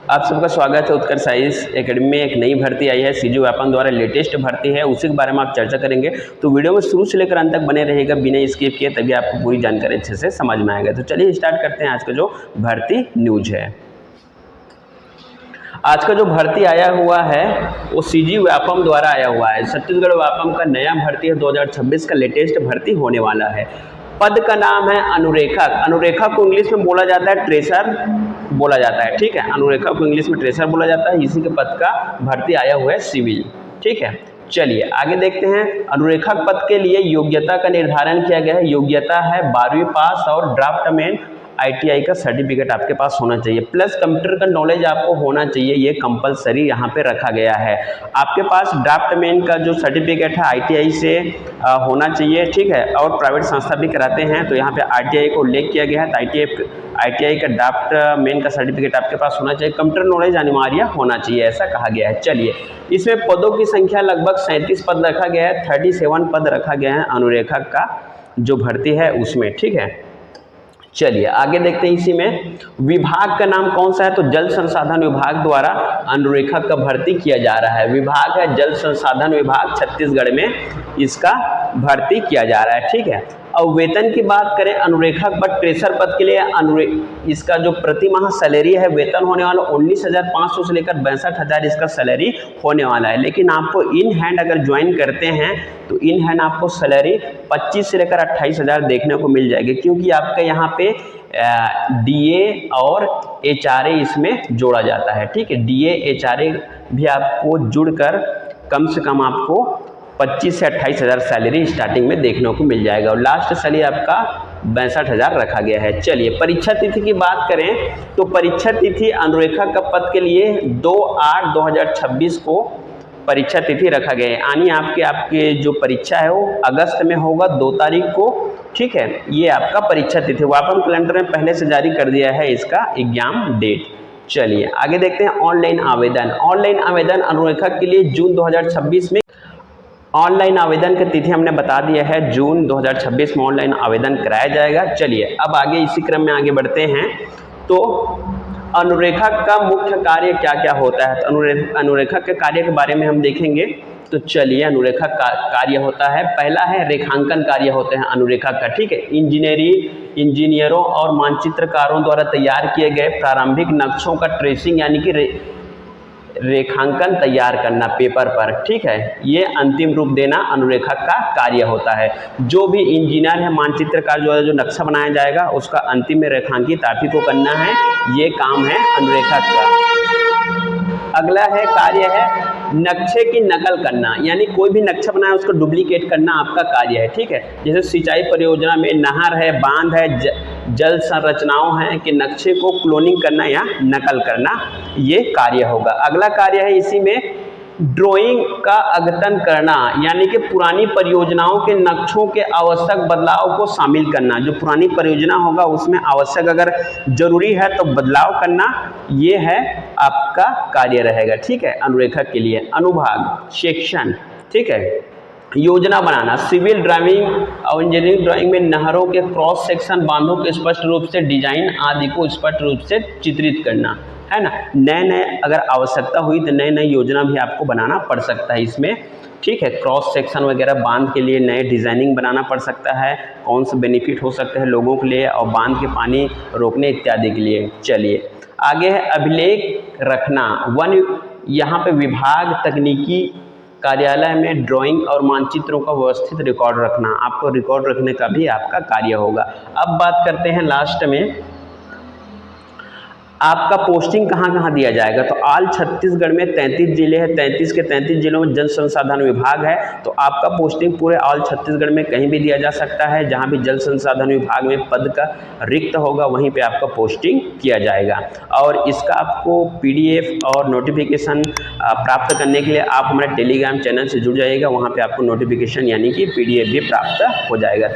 आप सबका स्वागत है उत्कर्ष आईएएस एकेडमी में। एक नई भर्ती आई है सीजी व्यापम द्वारा, लेटेस्ट भर्ती है, उसी के बारे में आप चर्चा करेंगे। तो वीडियो में शुरू से लेकर अंत तक बने रहेगा बिना स्किप किए, तभी आपको पूरी जानकारी अच्छे से समझ में आएगा। तो चलिए स्टार्ट करते हैं आज का जो भर्ती न्यूज है। आज का जो भर्ती आया हुआ है वो सीजी व्यापम द्वारा आया हुआ है। छत्तीसगढ़ व्यापम का नया भर्ती है, 2026 का लेटेस्ट भर्ती होने वाला है। पद का नाम है अनुरेखक। अनुरेखक को इंग्लिश में बोला जाता है ट्रेसर बोला जाता है, ठीक है। अनुरेखक को इंग्लिश में ट्रेसर बोला जाता है। इसी के पद का भर्ती आया हुआ है सिविल, ठीक है। चलिए आगे देखते हैं। अनुरेखक पद के लिए योग्यता का निर्धारण किया गया है। योग्यता है 12वीं पास और ड्राफ्टमैन ITI का सर्टिफिकेट आपके पास होना चाहिए, प्लस कंप्यूटर का नॉलेज आपको होना चाहिए। ये कंपलसरी यहाँ पे रखा गया है। आपके पास ड्राफ्टमैन का जो सर्टिफिकेट है ITI से होना चाहिए, ठीक है। और प्राइवेट संस्था भी कराते हैं, तो यहाँ पे ITI को उल्लेख किया गया है। तो ITI का ड्राफ्टमैन का सर्टिफिकेट आपके पास होना चाहिए। कंप्यूटर नॉलेज अनिवार्य होना चाहिए, ऐसा कहा गया है। चलिए, इसमें पदों की संख्या लगभग 37 पद रखा गया है। 37 पद रखा गया है अनुरेखक का जो भर्ती है उसमें, ठीक है। चलिए आगे देखते हैं। इसी में विभाग का नाम कौन सा है, तो जल संसाधन विभाग द्वारा अनुरेखक का भर्ती किया जा रहा है। विभाग है जल संसाधन विभाग, छत्तीसगढ़ में इसका भर्ती किया जा रहा है, ठीक है। और वेतन की बात करें अनुरेखक पद ट्रेसर पद के लिए इसका जो प्रति माह सैलरी है, वेतन होने वाला 19,500 से लेकर 62,000 इसका सैलरी होने वाला है। लेकिन आपको इन हैंड अगर ज्वाइन करते हैं तो इन हैंड आपको सैलरी 25 से लेकर 28,000 देखने को मिल जाएगी, क्योंकि आपका यहाँ पे DA और HRA इसमें जोड़ा जाता है, ठीक है। DA HRA भी आपको जुड़कर कम से कम आपको 25 से 28,000 सैलरी स्टार्टिंग में देखने को मिल जाएगा, और लास्ट सैलरी आपका 62,000 रखा गया है। चलिए परीक्षा तिथि की बात करें तो परीक्षा तिथि अनुरेखक का पद के लिए 2/8/2026 को परीक्षा तिथि रखा गया है। यानी आपके जो परीक्षा है वो अगस्त में होगा 2 तारीख को, ठीक है। ये आपका परीक्षा तिथि व्यापम कैलेंडर में पहले से जारी कर दिया है इसका एग्जाम डेट। चलिए आगे देखते हैं। ऑनलाइन आवेदन। ऑनलाइन आवेदन अनुरेखक के लिए जून 2026 में ऑनलाइन आवेदन की तिथि हमने बता दिया है, जून 2026 में ऑनलाइन आवेदन कराया जाएगा। चलिए अब आगे इसी क्रम में आगे बढ़ते हैं। तो अनुरेखक का मुख्य कार्य क्या क्या होता है, तो अनुरेखक के कार्य के बारे में हम देखेंगे। तो चलिए अनुरेखक का कार्य होता है, पहला है रेखांकन कार्य होते हैं अनुरेखक का, ठीक है। इंजीनियरों और मानचित्रकारों द्वारा तैयार किए गए प्रारंभिक नक्शों का ट्रेसिंग यानी कि रेखांकन तैयार करना पेपर पर, ठीक है। ये अंतिम रूप देना अनुरेखक का कार्य होता है। जो भी इंजीनियर है, मानचित्रकार जो नक्शा बनाया जाएगा उसका अंतिम में रेखांकित आप ही को करना है, ये काम है अनुरेखक का। अगला है कार्य है नक्शे की नकल करना, यानी कोई भी नक्शा बनाया उसको डुप्लीकेट करना आपका कार्य है, ठीक है। जैसे सिंचाई परियोजना में नहर है, बांध है, जल संरचनाओं हैं कि नक्शे को क्लोनिंग करना या नकल करना, ये कार्य होगा। अगला कार्य है इसी में ड्राइंग का अद्यतन करना, यानी कि पुरानी परियोजनाओं के नक्शों के आवश्यक बदलाव को शामिल करना। जो पुरानी परियोजना होगा उसमें आवश्यक अगर जरूरी है तो बदलाव करना, ये है आपका कार्य रहेगा, ठीक है। अनुरेखक के लिए अनुभाग सेक्शन, ठीक है। योजना बनाना, सिविल ड्राइंग और इंजीनियरिंग ड्राइंग में नहरों के क्रॉस सेक्शन, बांधों के स्पष्ट रूप से डिजाइन आदि को स्पष्ट रूप से चित्रित करना, है ना। नए अगर आवश्यकता हुई तो नए योजना भी आपको बनाना पड़ सकता है इसमें, ठीक है। क्रॉस सेक्शन वगैरह बांध के लिए नए डिजाइनिंग बनाना पड़ सकता है, कौन से बेनिफिट हो सकते हैं लोगों के लिए और बांध के पानी रोकने इत्यादि के लिए। चलिए आगे है अभिलेख रखना। यहाँ पे विभाग तकनीकी कार्यालय में ड्राइंग और मानचित्रों का व्यवस्थित रिकॉर्ड रखना, आपको रिकॉर्ड रखने का भी आपका कार्य होगा। अब बात करते हैं लास्ट में आपका पोस्टिंग कहाँ कहाँ दिया जाएगा। तो ऑल छत्तीसगढ़ में 33 जिले हैं, 33 के 33 जिलों में जल संसाधन विभाग है, तो आपका पोस्टिंग पूरे ऑल छत्तीसगढ़ में कहीं भी दिया जा सकता है। जहाँ भी जल संसाधन विभाग में पद का रिक्त होगा वहीं पे आपका पोस्टिंग किया जाएगा। और इसका आपको PDF और नोटिफिकेशन प्राप्त करने के लिए आप हमारे टेलीग्राम चैनल से जुड़ जाइएगा, वहाँ पर आपको नोटिफिकेशन यानी कि PDF भी प्राप्त हो जाएगा।